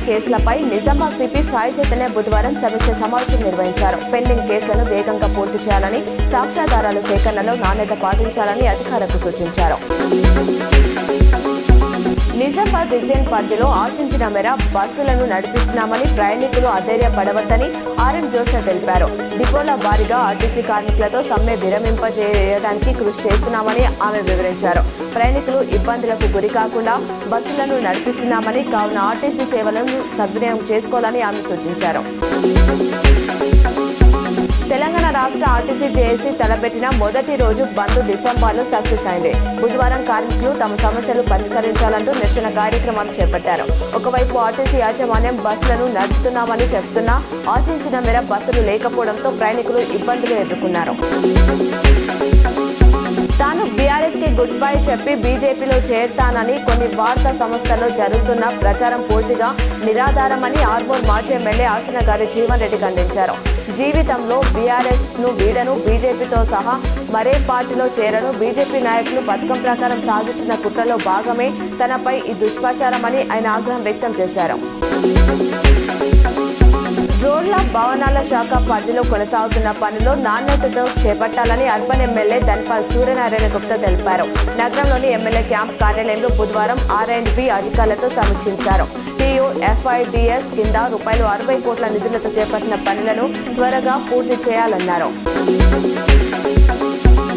Pending కేసులపై Nizamabad CP Sai Chaitanya బుధవారం సమీక్ష సమావేశం నిర్వహించారు. పెండింగ్ కేసులను వేగంగా పూర్తి చేయాలని, సాక్ష్యాధారాల సేకరణలో నాణ్యత పాటించాలని అధికారులకు సూచించారు. నిజామాబాద్ డివిజన్ పరిధిలో ఆశించిన మేర బస్సులను నడిపిస్తున్నామని, ప్రయాణికులు అధైర్యపడవద్దని ఆర్ఎం జోష్న తెలిపారు. డిపోల వారీగా ఆర్టీసీ కార్మికులతో సమ్మె విరమింపజేయడానికి కృషి చేస్తున్నామని ఆమె వివరించారు. ప్రయాణికులు ఇబ్బందులకు గురి కాకుండా బస్సులను నడిపిస్తున్నామని, కావున ఆర్టీసీ సేవలను సద్వినియోగం చేసుకోవాలని ఆమె సూచించారు. తెలంగాణ రాష్ట్ర ఆర్టీసీ జేఏసీ తలపెట్టిన మొదటి రోజు బంద్ డిసెంబర్లో సక్సెస్ అయింది. బుధవారం కార్మికులు తమ సమస్యలు పరిష్కరించాలంటూ నిరసన కార్యక్రమాలు చేపట్టారు. ఒకవైపు ఆర్టీసీ యాజమాన్యం బస్సులను నడుపుతున్నామని చెబుతున్నా ఆశించిన మేర బస్సులు లేకపోవడంతో ప్రయాణికులు ఇబ్బందులు ఎదుర్కొన్నారు. తాను బీఆర్ఎస్ కి గుడ్ బై చెప్పి బీజేపీలో చేరతానని కొన్ని వార్తా సంస్థల్లో జరుగుతున్న ప్రచారం పూర్తిగా నిరాధారమని ఆర్మూర్ మాజీ ఎమ్మెల్యే ఆసన గారి జీవన్ రెడ్డి ఖండించారు. జీవితంలో బీఆర్ఎస్ ను వీడను, బీజేపీతో సహా మరే పార్టీలో చేరను, బీజేపీ నాయకులు పథకం ప్రకారం సాగిస్తున్న కుట్రలో భాగమే తనపై ఈ దుష్ప్రచారమని ఆయన ఆగ్రహం వ్యక్తం చేశారు. రోడ్ల భవనాల శాఖ పరిధిలో కొనసాగుతున్న పనులు నాణ్యతతో చేపట్టాలని అర్బన్ ఎమ్మెల్యే ధన్పాల్ సూర్యనారాయణ గుప్తా తెలిపారు. నగరంలోని ఎమ్మెల్యే క్యాంప్ కార్యాలయంలో బుధవారం R&B అధికారులతో సమీక్షించారు. TUFIDS కింద ₹60 కోట్ల నిధులతో చేపట్టిన పనులను త్వరగా పూర్తి చేయాలన్నారు.